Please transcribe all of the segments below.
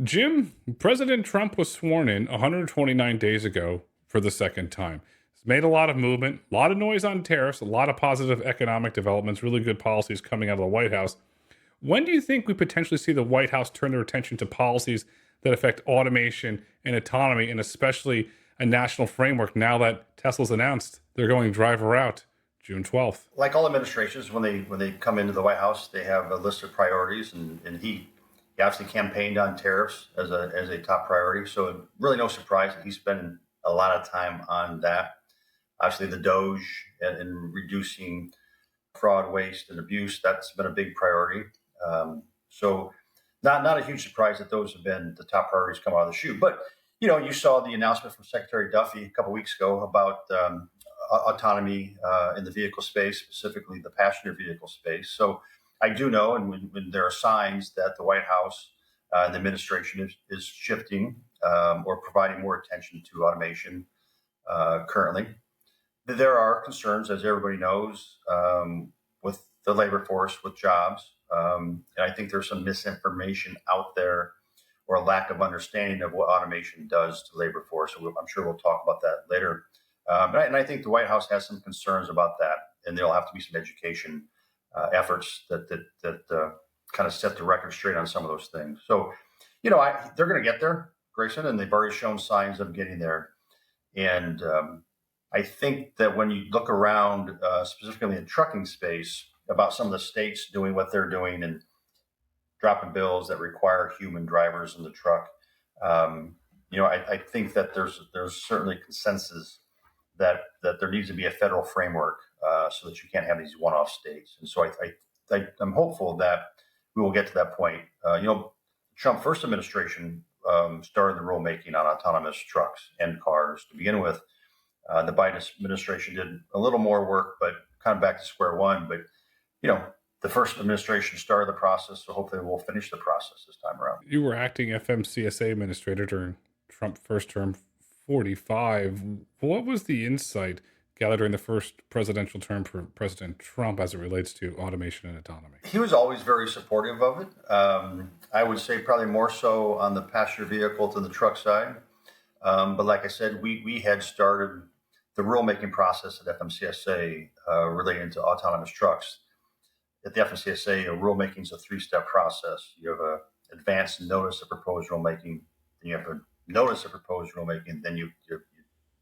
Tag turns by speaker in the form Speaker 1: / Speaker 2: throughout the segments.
Speaker 1: Jim, President Trump was sworn in 129 days ago for the second time. It's made a lot of movement, a lot of noise on tariffs, a lot of positive economic developments, really good policies coming out of the White House. When do you think we potentially see the White House turn their attention to policies that affect automation and autonomy, and especially a national framework now that Tesla's announced they're going driver out June 12th?
Speaker 2: Like all administrations, when they come into the White House, they have a list of priorities, and he obviously campaigned on tariffs as a top priority. So really no surprise that he's spending a lot of time on that. Obviously, the Doge and reducing fraud, waste, and abuse, that's been a big priority. So not a huge surprise that those have been the top priorities come out of the chute. But you saw the announcement from Secretary Duffy a couple weeks ago about autonomy in the vehicle space, specifically the passenger vehicle space. So I do know, and when there are signs that the White House, the administration is shifting or providing more attention to automation currently. There are concerns, as everybody knows, with the labor force, with jobs. And I think there's some misinformation out there or a lack of understanding of what automation does to labor force. So I'm sure we'll talk about that later. And I think the White House has some concerns about that, and there'll have to be some education efforts that kind of set the record straight on some of those things. So, they're going to get there, Grayson, and they've already shown signs of getting there. And I think that when you look around, specifically in the trucking space, about some of the states doing what they're doing and dropping bills that require human drivers in the truck, I think that there's certainly consensus that there needs to be a federal framework so that you can't have these one-off states. And so I'm hopeful that we will get to that point. Trump first administration started the rulemaking on autonomous trucks and cars to begin with. The Biden administration did a little more work, but kind of back to square one. But, the first administration started the process, so hopefully we'll finish the process this time around.
Speaker 1: You were acting FMCSA administrator during Trump's first term, 45. What was the insight gathered during the first presidential term for President Trump as it relates to automation and autonomy?
Speaker 2: He was always very supportive of it. I would say probably more so on the passenger vehicle than the truck side. But like I said, we had started the rulemaking process at FMCSA relating to autonomous trucks. At the FMCSA, rulemaking is a three-step process. You have a advanced notice of proposed rulemaking, then you have a notice of proposed rulemaking, then you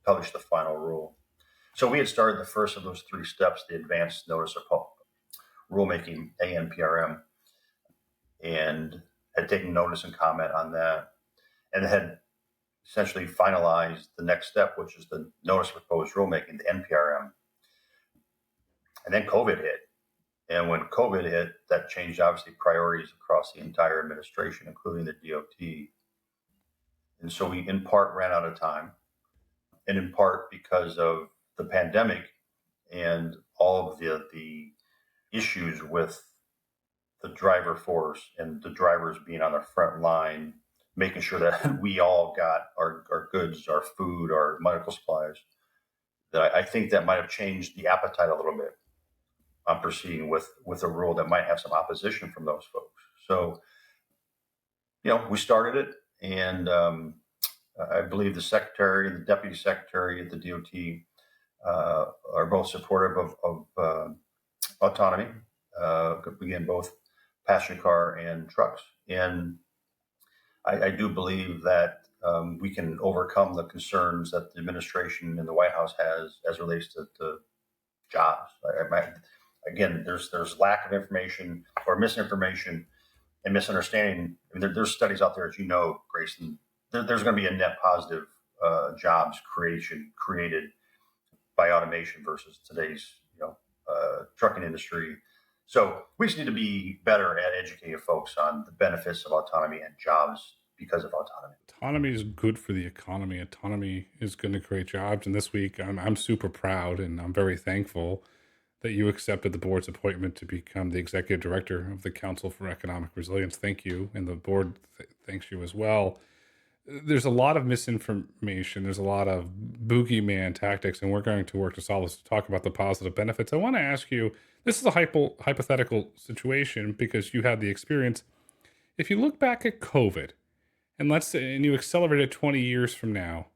Speaker 2: publish the final rule. So we had started the first of those three steps, the advanced notice of rulemaking, ANPRM, and had taken notice and comment on that, and had essentially finalized the next step, which is the notice of proposed rulemaking, the NPRM. And then COVID hit. And when COVID hit, that changed obviously priorities across the entire administration, including the DOT. And so we in part ran out of time, and in part because of the pandemic and all of the issues with the driver force and the drivers being on the front line, making sure that we all got our goods, our food, our medical supplies, that I think that might have changed the appetite a little bit on proceeding with a rule that might have some opposition from those folks. So, we started it, and I believe the secretary and the deputy secretary at the DOT are both supportive of autonomy, again, both passenger car and trucks. And I do believe that we can overcome the concerns that the administration and the White House has as it relates to jobs. Again, there's lack of information or misinformation and misunderstanding. I mean, there's studies out there, as you know, Grayson. There's going to be a net positive jobs created by automation versus today's trucking industry. So we just need to be better at educating folks on the benefits of autonomy and jobs because of autonomy.
Speaker 1: Autonomy is good for the economy. Autonomy is going to create jobs. And this week, I'm super proud and I'm very thankful that you accepted the board's appointment to become the executive director of the Council for Economic Resilience. Thank you. And the board thanks you as well. There's a lot of misinformation. There's a lot of boogeyman tactics, and we're going to work to solve this, to talk about the positive benefits. I want to ask you, this is a hypothetical situation because you had the experience. If you look back at COVID, And let's say, and you accelerate it 20 years from now,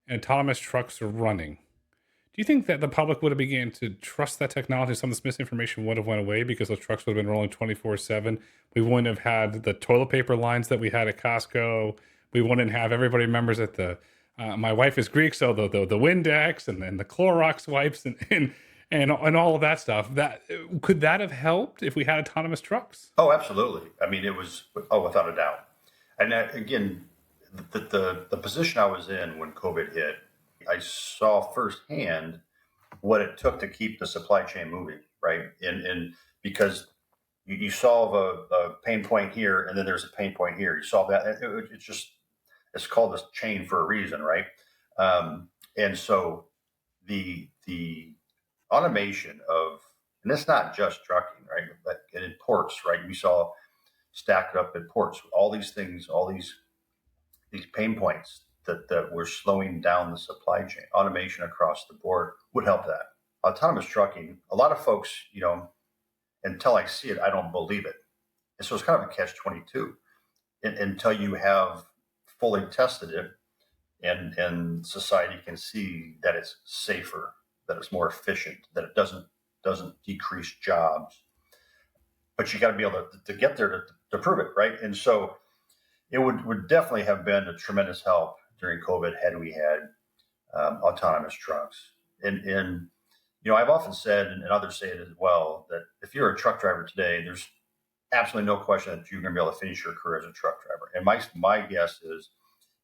Speaker 1: and autonomous trucks are running. Do you think that the public would have began to trust that technology? Some of this misinformation would have went away because those trucks would have been rolling 24/7. We wouldn't have had the toilet paper lines that we had at Costco. We wouldn't have everybody remembers that the my wife is Greek, so the Windex and then the Clorox wipes and all of that stuff. That could that have helped if we had autonomous trucks?
Speaker 2: Oh, absolutely. I mean, it was, oh, without a doubt. And again, the position I was in when COVID hit, I saw firsthand what it took to keep the supply chain moving, right? And because you solve a pain point here, and then there's a pain point here. You solve that. It's just, it's called this chain for a reason, right? And so the automation of, and it's not just trucking, right? But in ports, right? We saw stacked up at ports, all these things, all these pain points that were slowing down the supply chain. Automation across the board would help that. Autonomous trucking, a lot of folks, until I see it, I don't believe it. And so it's kind of a catch 22 until you have fully tested it and society can see that it's safer, that it's more efficient, that it doesn't decrease jobs. But you got to be able to get there to prove it, right? And so it would definitely have been a tremendous help during COVID had we had autonomous trucks. And I've often said, and others say it as well, that if you're a truck driver today, there's absolutely no question that you're going to be able to finish your career as a truck driver. And my guess is,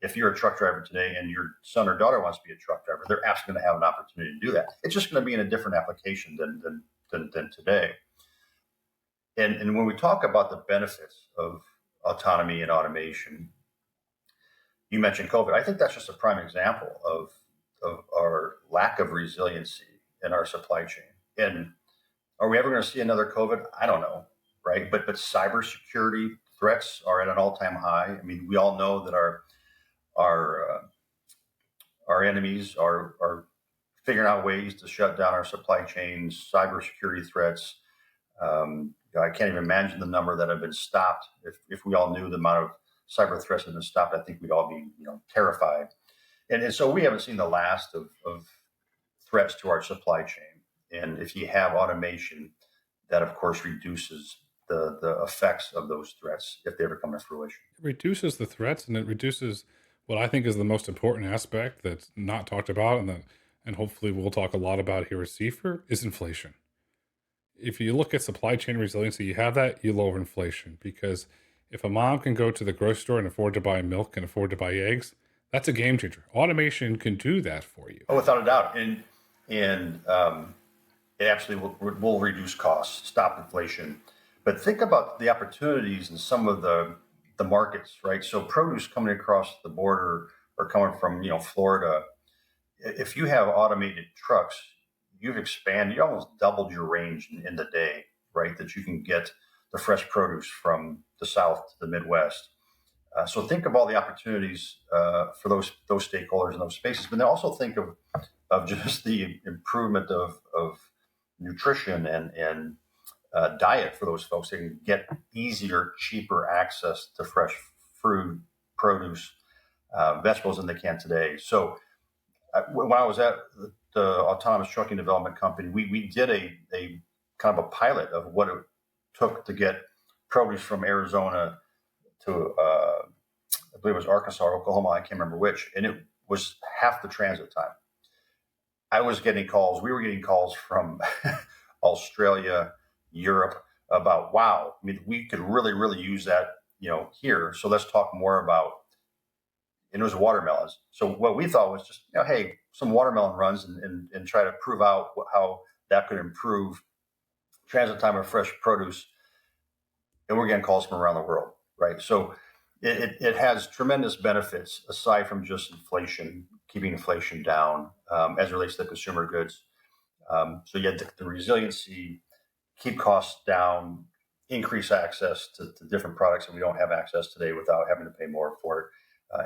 Speaker 2: if you're a truck driver today and your son or daughter wants to be a truck driver, they're absolutely going to have an opportunity to do that. It's just going to be in a different application than today. And when we talk about the benefits of autonomy and automation, you mentioned COVID. I think that's just a prime example of our lack of resiliency in our supply chain. And are we ever going to see another COVID? I don't know, right? But cybersecurity threats are at an all-time high. I mean, we all know that our enemies are figuring out ways to shut down our supply chains, cybersecurity threats. I can't even imagine the number that have been stopped. If we all knew the amount of cyber threats that have been stopped, I think we'd all be terrified. And so we haven't seen the last of threats to our supply chain. And if you have automation, that of course reduces the effects of those threats if they ever come to fruition.
Speaker 1: It reduces the threats and it reduces what I think is the most important aspect that's not talked about and hopefully we'll talk a lot about here at CFER is inflation. If you look at supply chain resiliency, you have that, you lower inflation because if a mom can go to the grocery store and afford to buy milk and afford to buy eggs, that's a game changer. Automation can do that for you.
Speaker 2: Oh, without a doubt. And it absolutely will reduce costs, stop inflation. But think about the opportunities in some of the markets, right? So produce coming across the border or coming from Florida. If you have automated trucks, you've expanded, you almost doubled your range in the day, right? That you can get the fresh produce from the South to the Midwest. So think of all the opportunities for those stakeholders in those spaces, but then also think of just the improvement of nutrition and diet for those folks. They can get easier, cheaper access to fresh fruit, produce, vegetables than they can today. So when I was at the autonomous trucking development company, we did a kind of a pilot of what it took to get produce from Arizona to I believe it was Arkansas or Oklahoma, I can't remember which, and it was half the transit time. I was getting calls, we were getting calls from Australia, Europe about, wow, I mean, we could really, really use that, here. So let's talk more about, and it was watermelons. So what we thought was just, hey, some watermelon runs and try to prove out how that could improve transit time of fresh produce. And we're getting calls from around the world, right? So it has tremendous benefits aside from just inflation, keeping inflation down as it relates to consumer goods. So you had the resiliency, keep costs down, increase access to different products that we don't have access today without having to pay more for it.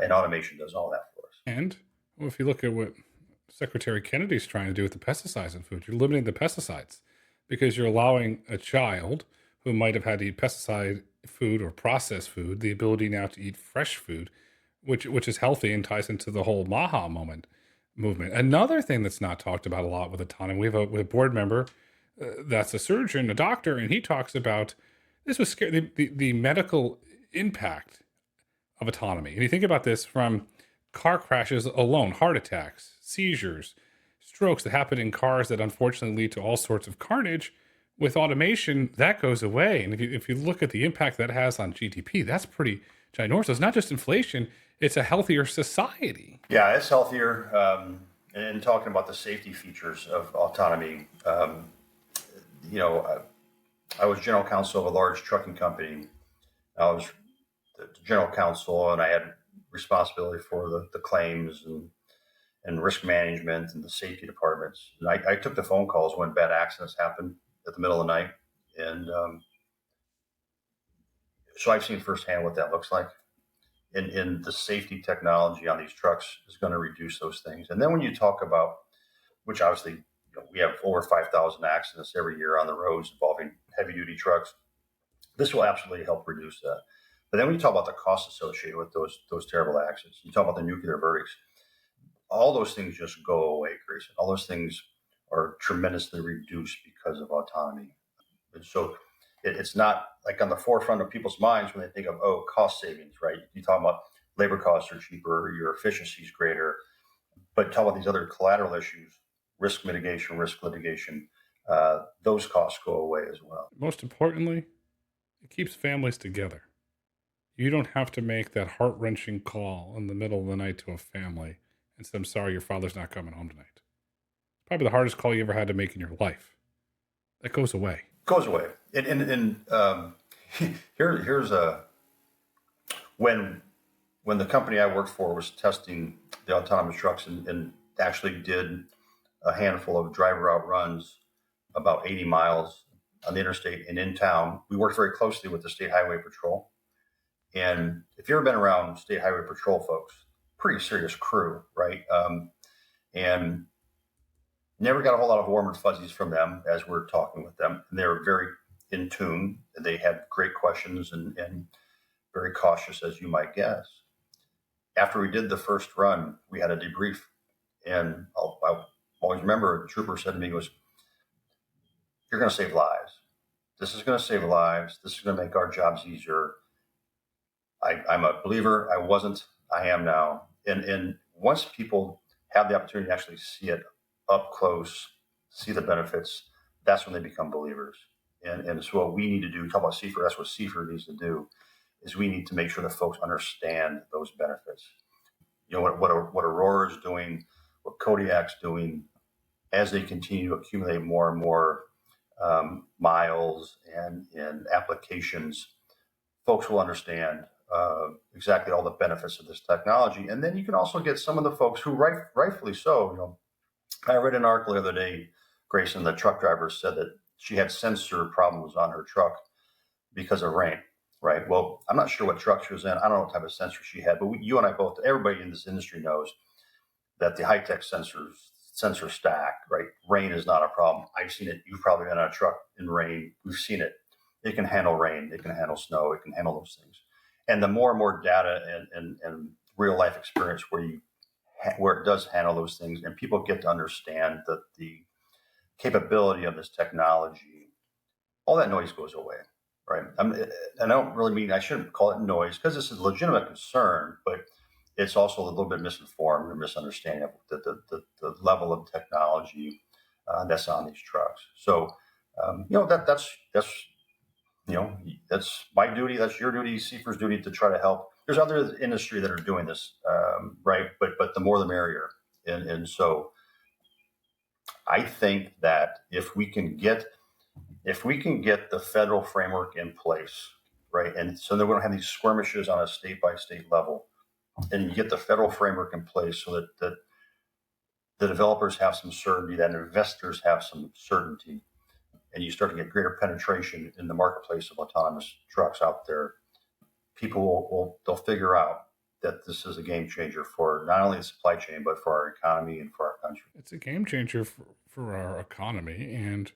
Speaker 2: And automation does all that for us.
Speaker 1: And well, if you look at what Secretary Kennedy's trying to do with the pesticides in food, you're limiting the pesticides because you're allowing a child who might have had to eat pesticide food or processed food the ability now to eat fresh food which is healthy and ties into the whole Maha movement. Another thing that's not talked about a lot with autonomy, we have a board member that's a surgeon, a doctor, and he talks about this was scary, the medical impact of autonomy. And you think about this from car crashes alone, heart attacks, seizures, strokes that happen in cars that unfortunately lead to all sorts of carnage. With automation, that goes away. And if you look at the impact that has on GDP, that's pretty ginormous. So it's not just inflation, it's a healthier society.
Speaker 2: Yeah, it's healthier. And talking about the safety features of autonomy, you know, I was general counsel of a large trucking company. I was the general counsel, and I had responsibility for the claims and risk management and the safety departments. And I took the phone calls when bad accidents happened at the middle of the night. And so I've seen firsthand what that looks like. And the safety technology on these trucks is going to reduce those things. And then when you talk about, which obviously, we have over 5,000 accidents every year on the roads involving heavy duty trucks. This will absolutely help reduce that. But then when you talk about the costs associated with those terrible accidents, you talk about the nuclear verdicts, all those things just go away, Grayson. All those things are tremendously reduced because of autonomy. And so it's not like on the forefront of people's minds when they think of, oh, cost savings, right? You talk about labor costs are cheaper, your efficiency is greater, but talk about these other collateral issues, risk mitigation, risk litigation, those costs go away as well.
Speaker 1: Most importantly, it keeps families together. You don't have to make that heart wrenching call in the middle of the night to a family and say, I'm sorry, your father's not coming home tonight. It's probably the hardest call you ever had to make in your life. That goes away.
Speaker 2: Goes away. Here's a when the company I worked for was testing the autonomous trucks and actually did a handful of driver out runs about 80 miles on the interstate and in town. We worked very closely with the State Highway Patrol. And if you've ever been around State Highway Patrol folks, pretty serious crew, right? And never got a whole lot of warm and fuzzies from them as we're talking with them. And they were very in tune. They had great questions and very cautious, as you might guess. After we did the first run, we had a debrief. And I always remember the trooper said to me, was, you're going to save lives. This is going to save lives. This is going to make our jobs easier. I'm a believer. I wasn't. I am now. And once people have the opportunity to actually see it up close, see the benefits, that's when they become believers. And so what we need to do, talk about CFER, that's what CFER needs to do, is we need to make sure that folks understand those benefits. What Aurora is doing, what Kodiak's doing, as they continue to accumulate more and more miles and applications, folks will understand exactly all the benefits of this technology. And then you can also get some of the folks who, rightfully so, I read an article the other day, Grayson, the truck driver said that she had sensor problems on her truck because of rain, right? Well, I'm not sure what truck she was in. I don't know what type of sensor she had, but you and I both, everybody in this industry knows that the high-tech sensor stack, right? Rain is not a problem. I've seen it. You've probably been on a truck in rain. We've seen it. It can handle rain. It can handle snow. It can handle those things. And the more and more data and real life experience where it does handle those things, and people get to understand that the capability of this technology, all that noise goes away, right? I don't really mean, I shouldn't call it noise because it's a legitimate concern, but it's also a little bit misinformed or misunderstanding of the level of technology that's on these trucks. So, that's my duty. That's your duty. CFER's duty to try to help. There's other industry that are doing this, right? But the more the merrier. And so I think that if we can get the federal framework in place, right, and so that we don't have these skirmishes on a state by state level, and you get the federal framework in place so that the developers have some certainty, that investors have some certainty, and you start to get greater penetration in the marketplace of autonomous trucks out there, people they'll figure out that this is a game changer for not only the supply chain, but for our economy and for our country.
Speaker 1: It's a game changer for our economy. And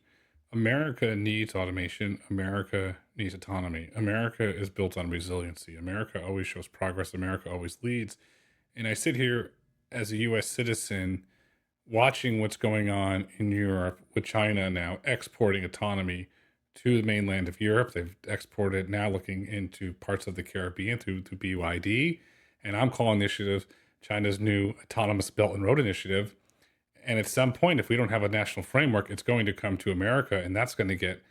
Speaker 1: America needs automation. America needs autonomy. America is built on resiliency. America always shows progress. America always leads. And I sit here as a US citizen watching what's going on in Europe with China now exporting autonomy to the mainland of Europe. They've exported now looking into parts of the Caribbean through BYD. And I'm calling the initiative China's new autonomous Belt and Road Initiative. And at some point, if we don't have a national framework, it's going to come to America, and that's going to get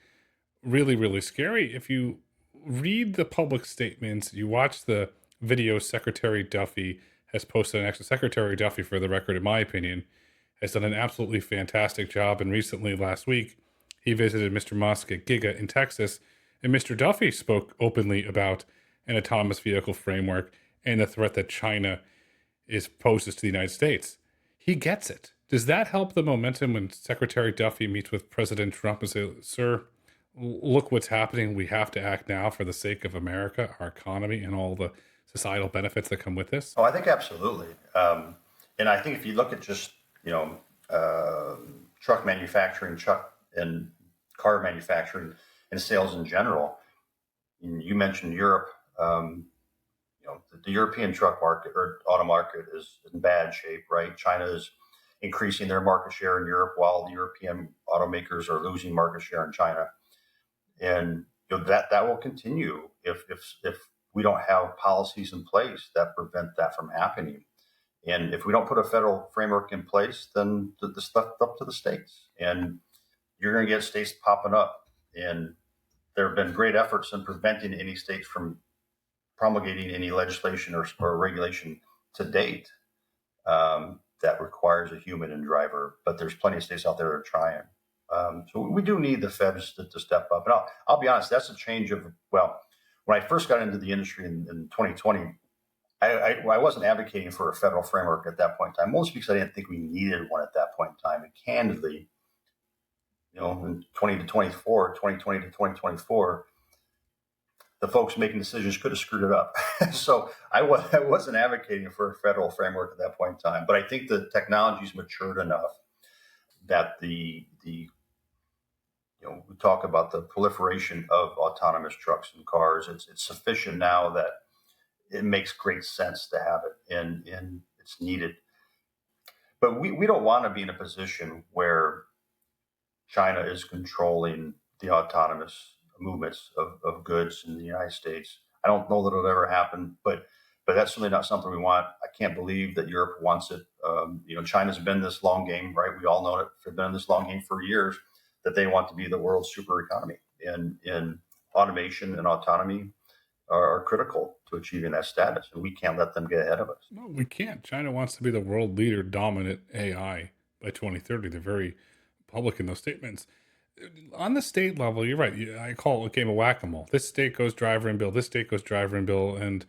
Speaker 1: really, really scary. If you read the public statements, you watch the video Secretary Duffy has posted, and actually, Secretary Duffy, for the record, in my opinion, has done an absolutely fantastic job. And recently, last week, he visited Mr. Musk at Giga in Texas, and Mr. Duffy spoke openly about an autonomous vehicle framework and the threat that China is poses to the United States. He gets it. Does that help the momentum when Secretary Duffy meets with President Trump and say, "Sir, look what's happening. We have to act now for the sake of America, our economy, and all the societal benefits that come with this"?
Speaker 2: Oh, I think absolutely. And I think if you look at just, you know, truck manufacturing, truck and car manufacturing and sales in general, you mentioned Europe. The European truck market or auto market is in bad shape, right? China is increasing their market share in Europe while the European automakers are losing market share in China. And that will continue if we don't have policies in place that prevent that from happening. And if we don't put a federal framework in place, then the stuff up to the states, and you're going to get states popping up. And there have been great efforts in preventing any states from promulgating any legislation or regulation to date that requires a human and driver. But there's plenty of states out there that are trying. So we do need the feds to step up. And I'll be honest, that's a change of, well, when I first got into the industry in 2020, I wasn't advocating for a federal framework at that point in time, mostly because I didn't think we needed one at that point in time. And candidly, in 2020 to 2024, the folks making decisions could have screwed it up. So I wasn't advocating for a federal framework at that point in time. But I think the technology's matured enough that we talk about the proliferation of autonomous trucks and cars. It's sufficient now that it makes great sense to have it, and it's needed. But we don't want to be in a position where China is controlling the autonomous movements of goods in the United States. I don't know that it'll ever happen, but that's certainly not something we want. I can't believe that Europe wants it. China's been this long game, right? We all know it. They've been in this long game for years, that they want to be the world's super economy, and automation and autonomy are critical to achieving that status, and we can't let them get ahead of us.
Speaker 1: No, we can't. China wants to be the world leader, dominant AI by 2030. They're very public in those statements. On the state level, you're right. I call it a game of whack-a-mole. This state goes driver and bill. This state goes driver and bill, and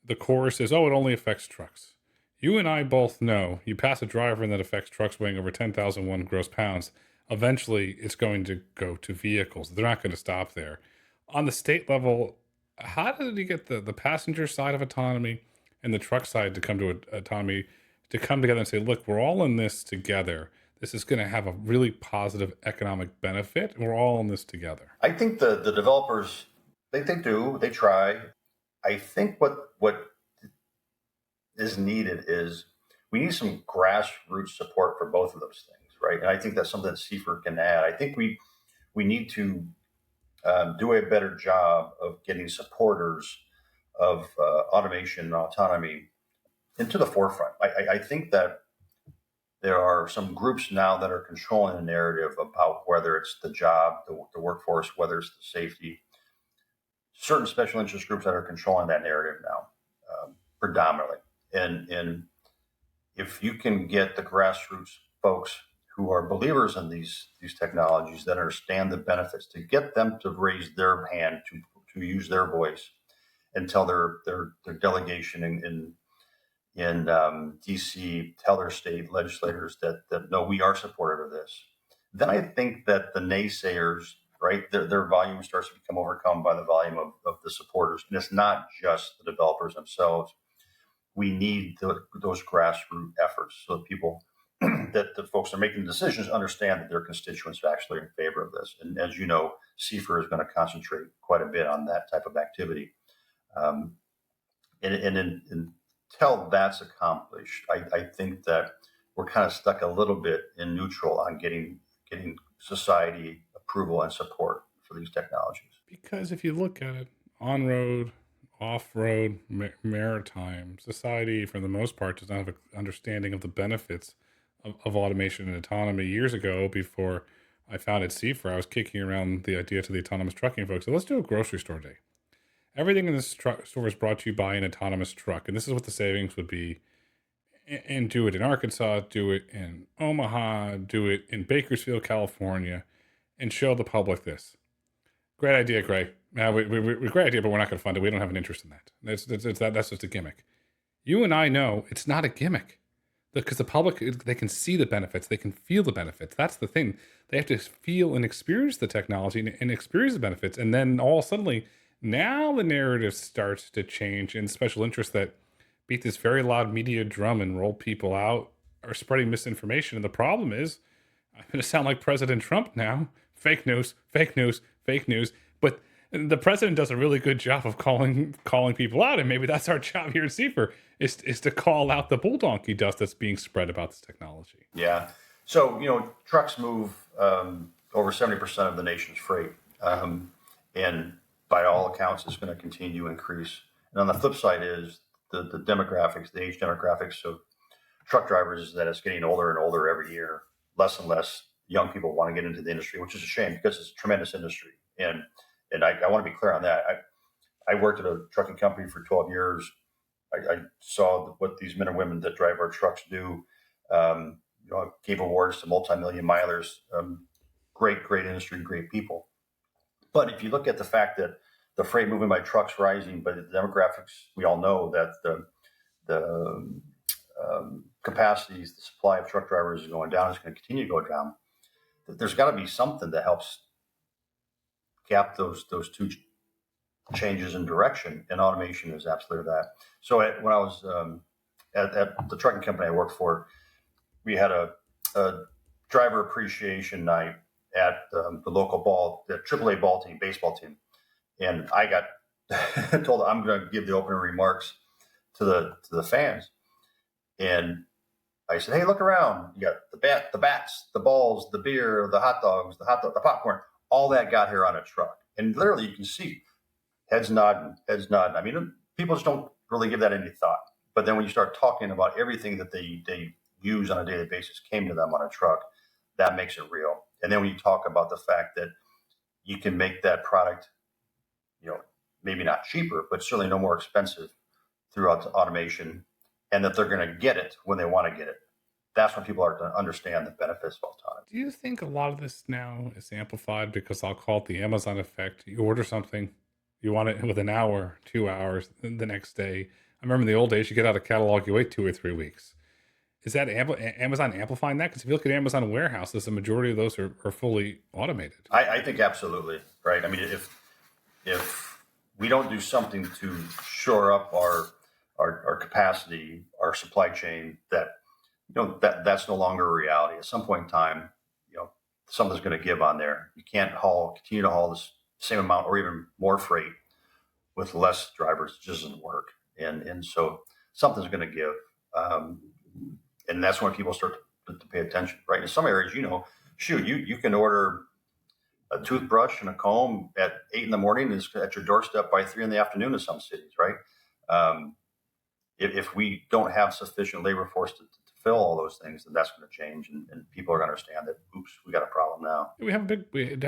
Speaker 1: the chorus is, "Oh, it only affects trucks." You and I both know you pass a driver and that affects trucks weighing over 10,001 gross pounds. Eventually, it's going to go to vehicles. They're not going to stop there. On the state level, how did you get the passenger side of autonomy and the truck side to come to autonomy to come together and say, "Look, we're all in this together. This is going to have a really positive economic benefit. We're all in this together"?
Speaker 2: I think the developers, they do, they try. I think what is needed is we need some grassroots support for both of those things, right? And I think that's something that CFER can add. I think we need to do a better job of getting supporters of automation and autonomy into the forefront. I think that there are some groups now that are controlling the narrative about whether it's the job, the workforce, whether it's the safety. Certain special interest groups that are controlling that narrative now, predominantly. And if you can get the grassroots folks who are believers in these technologies that understand the benefits, to get them to raise their hand, to use their voice, and tell their delegation in DC, tell their state legislators that no, we are supportive of this. Then I think that the naysayers, right, their volume starts to become overcome by the volume of the supporters. And it's not just the developers themselves. We need those grassroots efforts so that people that the folks that are making decisions understand that their constituents are actually in favor of this. And as you know, CFER is going to concentrate quite a bit on that type of activity. Um, until that's accomplished, I think that we're kind of stuck a little bit in neutral on getting society approval and support for these technologies.
Speaker 1: Because if you look at it, on road, off road, maritime, society for the most part does not have an understanding of the benefits of automation and autonomy. Years ago, before I founded CFER, I was kicking around the idea to the autonomous trucking folks. So let's do a grocery store day. Everything in this store is brought to you by an autonomous truck. And this is what the savings would be. And do it in Arkansas, do it in Omaha, do it in Bakersfield, California, and show the public this. Great idea, Gray. Great idea, but we're not going to fund it. We don't have an interest in that. That's just a gimmick. You and I know it's not a gimmick because the public, they can see the benefits. They can feel the benefits. That's the thing. They have to feel and experience the technology and experience the benefits. And then all suddenly, now the narrative starts to change, and special interests that beat this very loud media drum and roll people out are spreading misinformation. And the problem is, I'm going to sound like President Trump now. Fake news, fake news, fake news. But the president does a really good job of calling people out, and maybe that's our job here at CFER is to call out the bull donkey dust that's being spread about this technology.
Speaker 2: Yeah. So trucks move over 70% of the nation's freight, and by all accounts, it's going to continue to increase. And on the flip side is the demographics, the age demographics of truck drivers is that it's getting older and older every year. Less and less young people want to get into the industry, which is a shame because it's a tremendous industry. And I want to be clear on that. I worked at a trucking company for 12 years. I saw what these men and women that drive our trucks do. I gave awards to multi-million milers. Great industry, great people. But if you look at the fact that the freight movement by trucks rising, but the demographics, we all know that the capacities, the supply of truck drivers is going down. It's going to continue to go down. There's got to be something that helps gap those two changes in direction, and automation is absolutely that. So when I was at the trucking company I worked for, we had a driver appreciation night at the local the AAA baseball team, and I got told I'm going to give the opening remarks to the fans, and I said, "Hey, look around! You got the bats, the balls, the beer, the hot dogs, the popcorn. All that got here on a truck." And literally, you can see heads nodding. I mean, people just don't really give that any thought. But then when you start talking about everything that they use on a daily basis came to them on a truck, that makes it real. And then when you talk about the fact that you can make that product, maybe not cheaper, but certainly no more expensive throughout automation, and that they're going to get it when they want to get it. That's when people are to understand the benefits of autonomy.
Speaker 1: Do you think a lot of this now is amplified because I'll call it the Amazon effect? You order something, you want it within an hour, 2 hours, the next day. I remember in the old days, you get out a catalog, you wait 2 or 3 weeks. Is that Amazon amplifying that? Because if you look at Amazon warehouses, the majority of those are fully automated.
Speaker 2: I think absolutely, right? I mean, if we don't do something to shore up our capacity, our supply chain, that's no longer a reality. At some point in time, something's going to give on there. You can't continue to haul the same amount or even more freight with less drivers. It just doesn't work. And so something's going to give. And that's when people start to pay attention, right? In some areas, you can order a toothbrush and a comb at 8 a.m. and it's at your doorstep by 3 p.m. in some cities, right? If we don't have sufficient labor force to fill all those things, then that's going to change, and people are going to understand that. Oops, we got a problem now.
Speaker 1: We have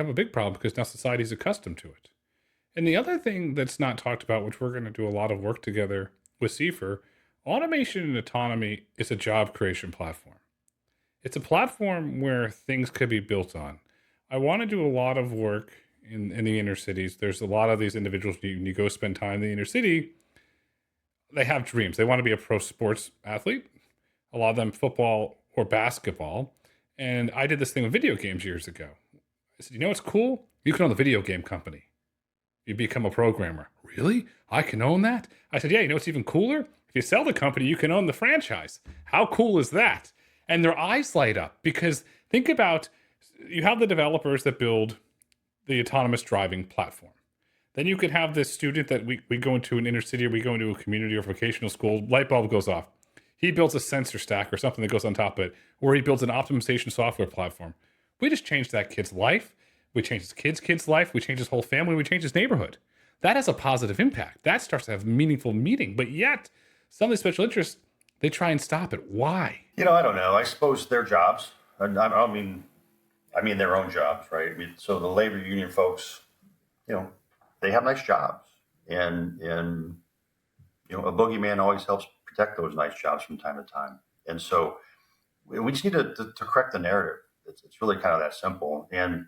Speaker 1: a big problem because now society's accustomed to it. And the other thing that's not talked about, which we're going to do a lot of work together with CFER, automation and autonomy is a job creation platform. It's a platform where things could be built on. I want to do a lot of work in the inner cities. There's a lot of these individuals, you go spend time in the inner city, they have dreams. They want to be a pro sports athlete. A lot of them football or basketball. And I did this thing with video games years ago. I said, what's cool? You can own the video game company. You become a programmer. Really? I can own that? I said, yeah, what's even cooler? If you sell the company, you can own the franchise. How cool is that? and their eyes light up because think about you have the developers that build the autonomous driving platform. Then you could have this student that we go into an inner city or we go into a community or vocational school, light bulb goes off. He builds a sensor stack or something that goes on top of it, or he builds an optimization software platform. We just changed that kid's life. We changed his kid's life. We changed his whole family. We changed his neighborhood. That has a positive impact. That starts to have meaningful meaning. But yet, some of these special interests, they try and stop it. Why?
Speaker 2: I don't know. I suppose their jobs. I mean their own jobs, right? So the labor union folks, they have nice jobs, and a boogeyman always helps protect those nice jobs from time to time. And so we just need to correct the narrative. It's really kind of that simple. And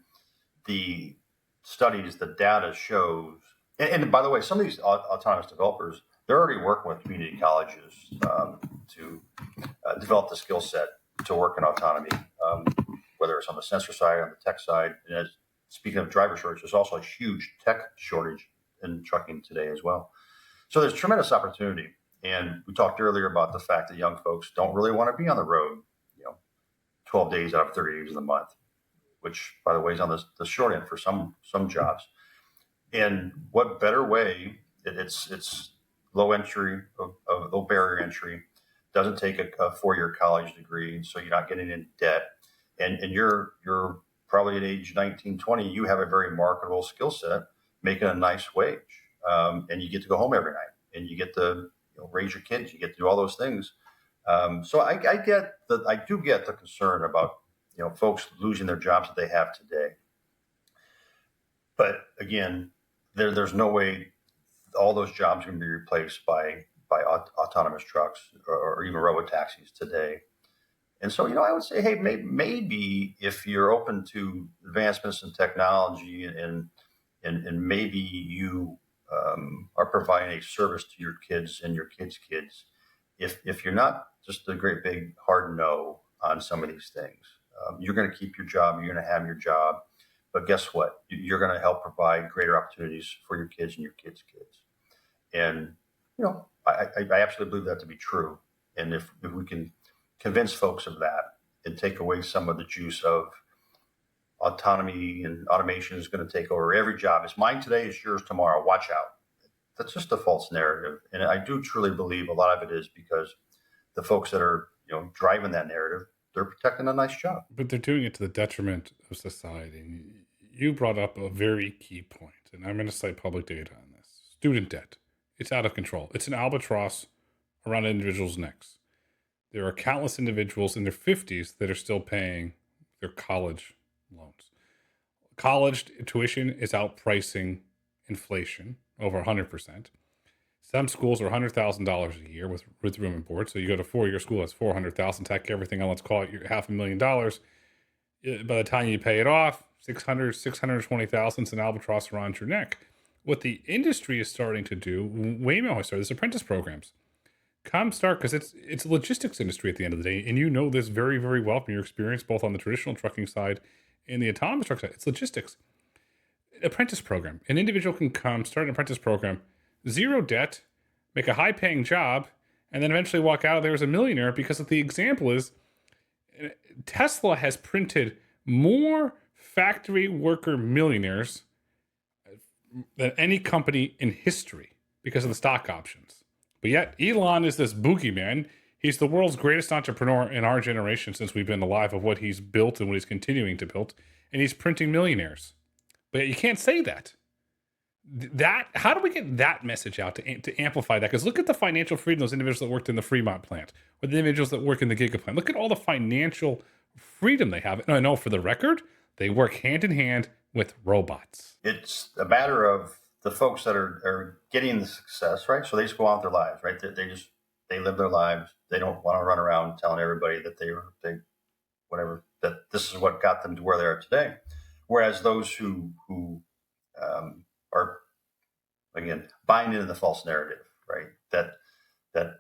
Speaker 2: the studies, the data shows, and by the way, some of these autonomous developers, they're already working with community colleges to develop the skill set to work in autonomy, whether it's on the sensor side, on the tech side. And speaking of driver shortage, there's also a huge tech shortage in trucking today as well. So there's tremendous opportunity. And we talked earlier about the fact that young folks don't really want to be on the road, 12 days out of 30 days of the month, which, by the way, is on the short end for some jobs. And what better way? It's low entry, low barrier entry, doesn't take a 4-year college degree, so you're not getting into debt. And you're probably at age 19, 20, you have a very marketable skill set, making a nice wage. And you get to go home every night, and you get to raise your kids, you get to do all those things. So I do get the concern about folks losing their jobs that they have today. But again, there's no way all those jobs are going to be replaced by autonomous trucks or even robo taxis today. And so I would say, hey, maybe if you're open to advancements in technology and maybe you are providing a service to your kids and your kids' kids, if you're not just a great big hard no on some of these things, you're going to keep your job, you're going to have your job, but guess what? You're going to help provide greater opportunities for your kids and your kids' kids. And I absolutely believe that to be true. And if we can convince folks of that and take away some of the juice of autonomy and automation is going to take over every job. It's mine today, it's yours tomorrow. Watch out. That's just a false narrative. And I do truly believe a lot of it is because the folks that are, driving that narrative, they're protecting a nice job.
Speaker 1: But they're doing it to the detriment of society. And you brought up a very key point, and I'm going to cite public data on this. Student debt. It's out of control. It's an albatross around individuals' necks. There are countless individuals in their 50s that are still paying their college loans. College tuition is outpricing inflation over 100%. Some schools are $100,000 a year with room and board. So you go to 4-year school, that's $400,000, tack everything on, let's call it $500,000. By the time you pay it off, $620,000 is an albatross around your neck. What the industry is starting to do, Waymo has started, is apprentice programs. Come start, because it's a logistics industry at the end of the day, and you know this very, very well from your experience, both on the traditional trucking side and the autonomous truck side. It's logistics. Apprentice program. An individual can come, start an apprentice program, zero debt, make a high-paying job, and then eventually walk out of there as a millionaire because the example is Tesla has printed more factory worker millionaires than any company in history because of the stock options. But yet Elon is this boogeyman. He's the world's greatest entrepreneur in our generation since we've been alive, of what he's built and what he's continuing to build. And he's printing millionaires. But yet you can't say that. How do we get that message out to amplify that? Because look at the financial freedom those individuals that worked in the Fremont plant, or the individuals that work in the Giga plant. Look at all the financial freedom they have. And I know, for the record, they work hand in hand with robots.
Speaker 2: It's a matter of the folks that are getting the success, right? So they just go on with their lives, right? They live their lives. They don't want to run around telling everybody that that this is what got them to where they are today. Whereas those who are, again, buying into the false narrative, right? That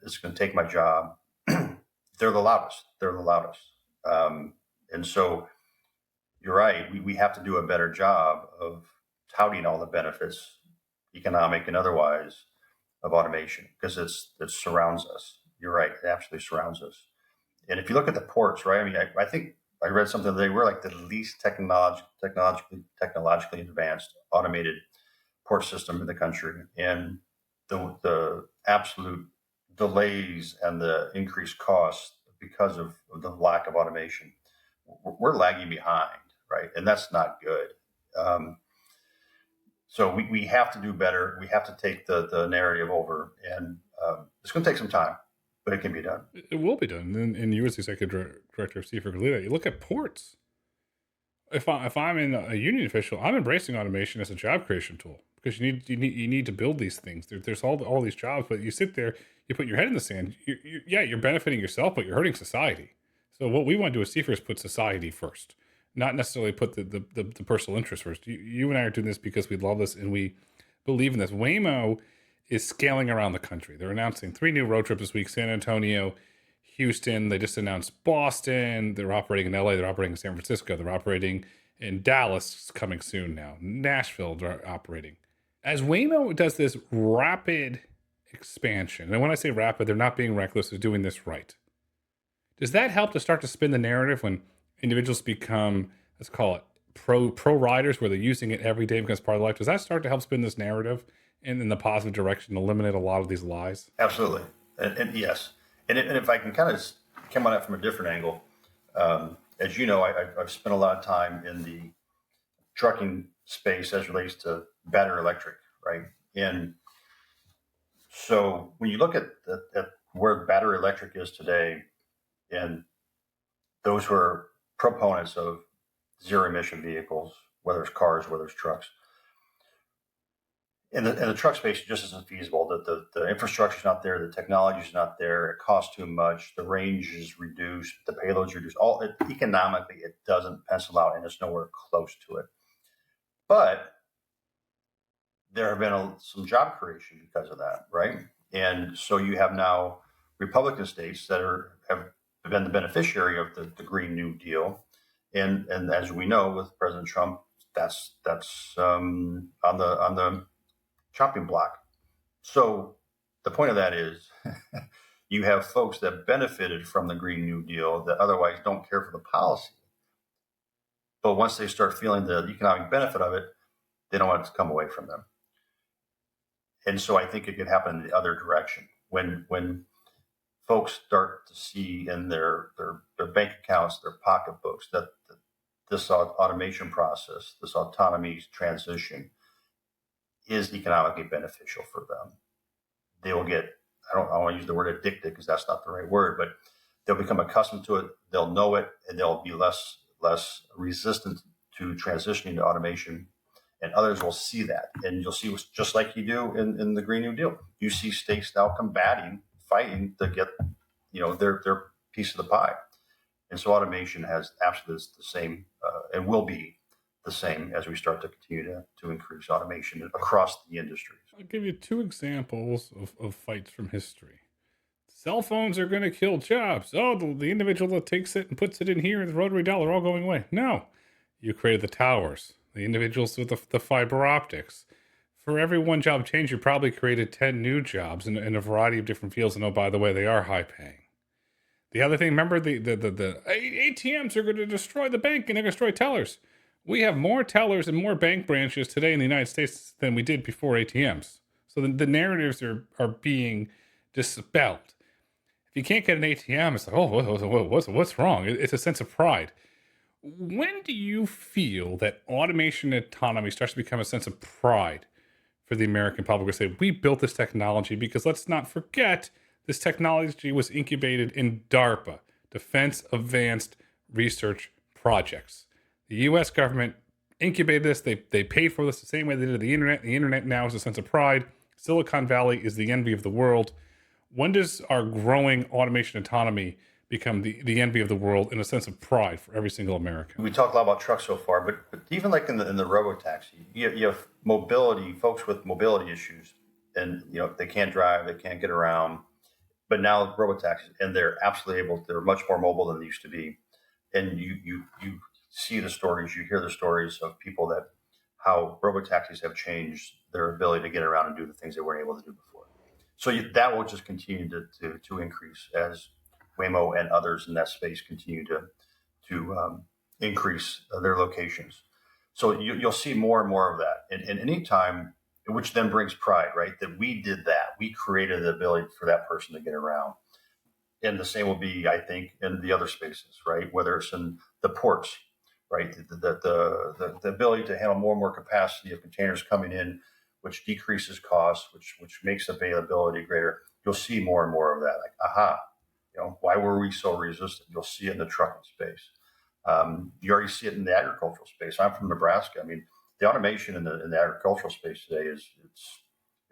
Speaker 2: it's going to take my job. They're the loudest. And so you're right. We have to do a better job of touting all the benefits, economic and otherwise, of automation, because it surrounds us. You're right. It absolutely surrounds us. And if you look at the ports, right? I mean, I think I read something today. We're like the least technologically advanced automated port system in the country, and the absolute delays and the increased costs because of the lack of automation, we're lagging behind, right? And that's not good. Um, so we have to do better. We have to take the narrative over, and it's going to take some time, but it can be done.
Speaker 1: It will be done. And you, as the executive director of CFER, you look at ports. If I'm in a union official, I'm embracing automation as a job creation tool because you need to build these things. There's all these jobs, but you sit there, you put your head in the sand. Yeah, you're benefiting yourself, but you're hurting society. So what we want to do as CFER is put society first, not necessarily put the personal interest first. You and I are doing this because we love this and we believe in this. Waymo is scaling around the country. They're announcing 3 new road trips this week: San Antonio, Houston. They just announced Boston. They're operating in LA. They're operating in San Francisco. They're operating in Dallas, coming soon now. Nashville, they're operating. As Waymo does this rapid expansion, and when I say rapid, they're not being reckless, they're doing this right. Does that help to start to spin the narrative when individuals become, let's call it, pro riders, where they're using it every day because it's part of life? Does that start to help spin this narrative in the positive direction, eliminate a lot of these lies?
Speaker 2: Absolutely, and yes, and if I can kind of come on it from a different angle, as you know, I've spent a lot of time in the trucking space as relates to battery electric, right? And so when you look at where battery electric is today, and those who are proponents of zero emission vehicles, whether it's cars, whether it's trucks, in the truck space, it just isn't feasible. The infrastructure is not there, the technology is not there, it costs too much, the range is reduced, the payload's reduced. Economically, it doesn't pencil out, and it's nowhere close to it. But there have been some job creation because of that, right? And so you have now Republican states that have been the beneficiary of the Green New Deal, and as we know, with President Trump, that's on the chopping block. So the point of that is, you have folks that benefited from the Green New Deal that otherwise don't care for the policy, but once they start feeling the economic benefit of it, they don't want it to come away from them. And so I think it could happen in the other direction when folks start to see in their bank accounts, their pocketbooks, that this automation process, this autonomy transition, is economically beneficial for them. They will get, I don't want to use the word addicted because that's not the right word, but they'll become accustomed to it. They'll know it, and they'll be less resistant to transitioning to automation. And others will see that, and you'll see, just like you do in the Green New Deal. You see states now fighting to get their piece of the pie. And so automation has absolutely the same, and will be the same as we start to continue to increase automation across the industries.
Speaker 1: I'll give you 2 examples of fights from history. Cell phones are going to kill jobs. Oh, the individual that takes it and puts it in here, the rotary dial, are all going away. No, you created the towers, the individuals with the fiber optics. For every one job change, you probably created 10 new jobs in a variety of different fields. And oh, by the way, they are high paying. The other thing, remember the ATMs are going to destroy the bank and they're going to destroy tellers. We have more tellers and more bank branches today in the United States than we did before ATMs. So the narratives are being dispelled. If you can't get an ATM, it's like, oh, what's wrong? It's a sense of pride. When do you feel that automation and autonomy starts to become a sense of pride for the American public? We say, we built this technology, because let's not forget, this technology was incubated in DARPA, Defense Advanced Research Projects. The U.S. government incubated this. They paid for this the same way they did the internet. The internet now is a sense of pride. Silicon Valley is the envy of the world. When does our growing automation autonomy become the envy of the world in a sense of pride for every single American?
Speaker 2: We talked a lot about trucks so far, but even like in the robotaxi, you have mobility, folks with mobility issues, and they can't drive, they can't get around. But now robotaxis, and they're absolutely able. They're much more mobile than they used to be, and you see the stories, you hear the stories of people that how robotaxis have changed their ability to get around and do the things they weren't able to do before. So that will just continue to increase as Waymo and others in that space continue to increase their locations. So you'll see more and more of that. And anytime, which then brings pride, right? That we did that. We created the ability for that person to get around. And the same will be, I think, in the other spaces, right? Whether it's in the ports, right? The ability to handle more and more capacity of containers coming in, which decreases costs, which makes availability greater. You'll see more and more of that. Like, aha, why were we so resistant? You'll see it in the trucking space. You already see it in the agricultural space. I'm from Nebraska. I mean, the automation in the agricultural space today it's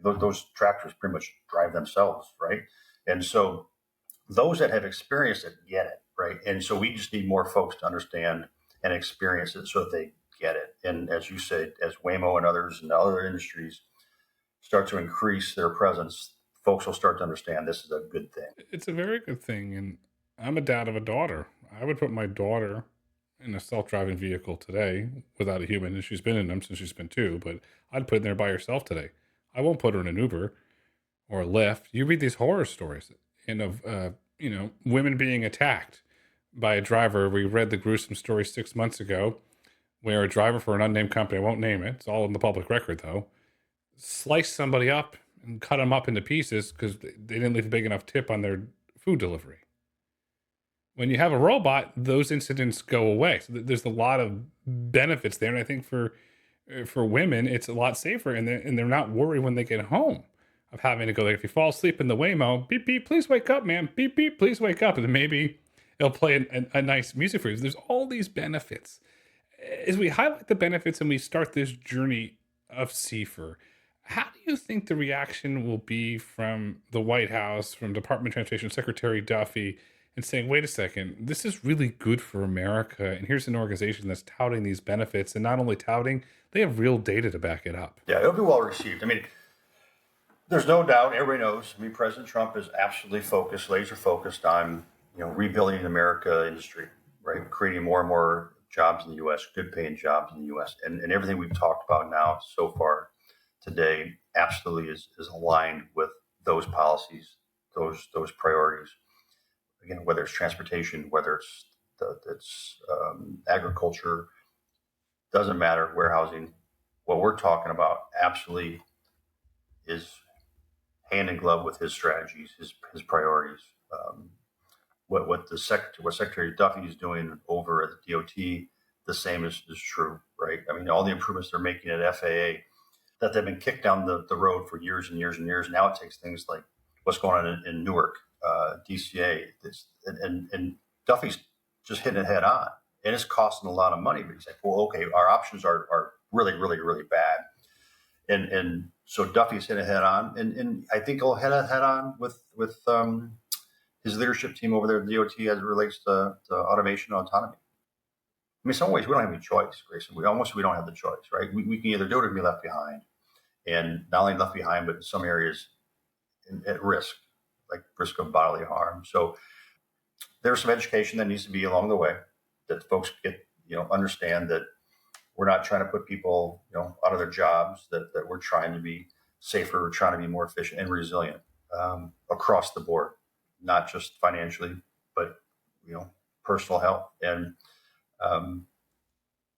Speaker 2: those tractors pretty much drive themselves, right? And so those that have experienced it get it, right? And so we just need more folks to understand and experience it so that they get it. And as you said, as Waymo and others and other industries start to increase their presence, folks will start to understand this is a good thing.
Speaker 1: It's a very good thing. And I'm a dad of a daughter. I would put my daughter in a self-driving vehicle today without a human, and she's been in them since she's been 2, but I'd put her in there by herself today. I won't put her in an Uber or a Lyft. You read these horror stories and of women being attacked by a driver. We read the gruesome story 6 months ago where a driver for an unnamed company, I won't name it, it's all in the public record though, sliced somebody up and cut them up into pieces because they didn't leave a big enough tip on their food delivery. When you have a robot, those incidents go away. So there's a lot of benefits there, and I think for women, it's a lot safer, and they're not worried when they get home of having to go. Like if you fall asleep in the Waymo, beep beep, please wake up, man. Beep beep, please wake up, and then maybe it'll play a nice music for you. There's all these benefits. As we highlight the benefits and we start this journey of CFER, how do you think the reaction will be from the White House, from Department of Transportation Secretary Duffy, and saying, wait a second, this is really good for America. And here's an organization that's touting these benefits, and not only touting, they have real data to back it up.
Speaker 2: Yeah, it'll be well received. I mean, there's no doubt, everybody knows, President Trump is absolutely focused, laser focused on, rebuilding the America industry, right? Creating more and more jobs in the U.S., good paying jobs in the U.S. And everything we've talked about now so far today absolutely is aligned with those policies, those priorities. Again, whether it's transportation, whether it's agriculture, doesn't matter, warehousing. What we're talking about absolutely is hand in glove with his strategies, his priorities. What Secretary Duffy is doing over at the DOT, the same is true, right? I mean, all the improvements they're making at FAA that they've been kicked down the road for years and years and years. Now it takes things like what's going on in Newark, DCA, and Duffy's just hitting it head on, and it's costing a lot of money. But he's like, well, okay, our options are really, really, really bad, and so Duffy's hitting it head on, and I think he'll head on with his leadership team over there at DOT as it relates to automation and autonomy. I mean, in some ways we don't have any choice, Grayson. We don't have the choice, right? We can either do it or be left behind, and not only left behind, but in some areas at risk, like risk of bodily harm. So there's some education that needs to be along the way that folks get, understand that we're not trying to put people, out of their jobs, that we're trying to be safer, we're trying to be more efficient and resilient across the board, not just financially, but, personal health. And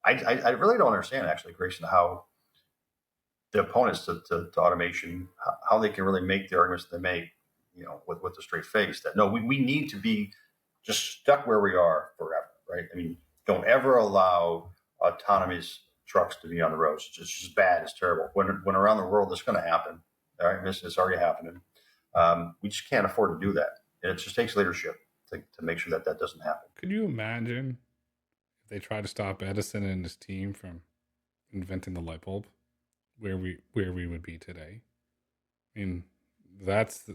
Speaker 2: I really don't understand, actually, Grayson, how the opponents to automation, how they can really make the arguments they make, with a straight face that no, we need to be just stuck where we are forever, right? I mean, don't ever allow autonomous trucks to be on the roads. It's just bad. It's terrible. When around the world, it's going to happen. All right, it's already happening. We just can't afford to do that, and it just takes leadership to make sure that doesn't happen.
Speaker 1: Could you imagine if they tried to stop Edison and his team from inventing the light bulb, where we would be today? I mean, that's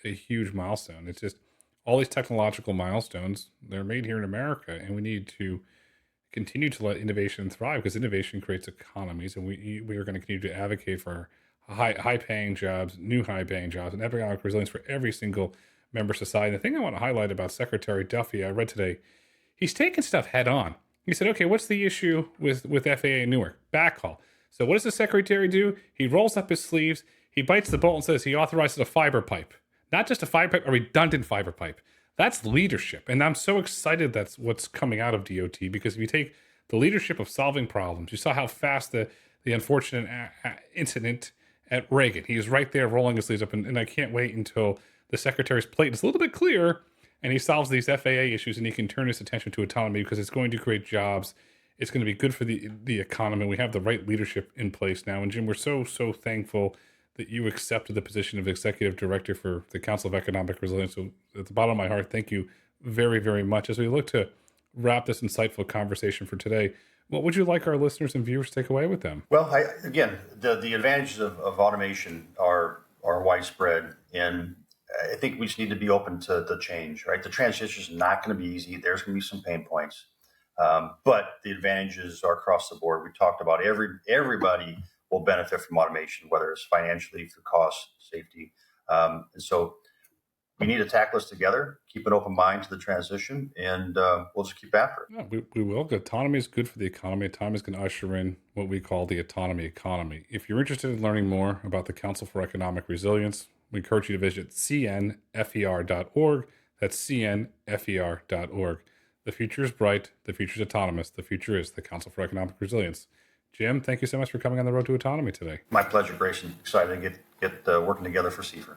Speaker 1: a huge milestone. It's just all these technological milestones, they're made here in America, and we need to continue to let innovation thrive, because innovation creates economies, and we are going to continue to advocate for high paying jobs, new high paying jobs, and economic resilience for every single member society. The thing I want to highlight about Secretary Duffy, I read today, he's taking stuff head on. He said, okay, what's the issue with FAA in Newark? Backhaul. So what does the secretary do? He rolls up his sleeves, he bites the bullet and says he authorizes a fiber pipe. Not just a fiber pipe, a redundant fiber pipe. That's leadership. And I'm so excited that's what's coming out of DOT, because if you take the leadership of solving problems, you saw how fast the unfortunate incident at Reagan, he was right there rolling his sleeves up. And I can't wait until the secretary's plate is a little bit clearer and he solves these FAA issues and he can turn his attention to autonomy, because it's going to create jobs. It's going to be good for the economy. We have the right leadership in place now. And Jim, we're so thankful that you accepted the position of executive director for the Council of Economic Resilience. So at the bottom of my heart, thank you very, very much. As we look to wrap this insightful conversation for today, what would you like our listeners and viewers to take away with them?
Speaker 2: Well, again, the advantages of automation are widespread, and I think we just need to be open to the change, right? The transition is not going to be easy. There's going to be some pain points, but the advantages are across the board. We talked about everybody will benefit from automation, whether it's financially, through cost, safety. And so we need to tackle this together, keep an open mind to the transition, and we'll just keep after it.
Speaker 1: Yeah, we will. Autonomy is good for the economy. Autonomy is going to usher in what we call the autonomy economy. If you're interested in learning more about the Council for Economic Resilience, we encourage you to visit cnfer.org. That's cnfer.org. The future is bright. The future is autonomous. The future is the Council for Economic Resilience. Jim, thank you so much for coming on the road to autonomy today.
Speaker 2: My pleasure, Grayson. Excited to get working together for CFER.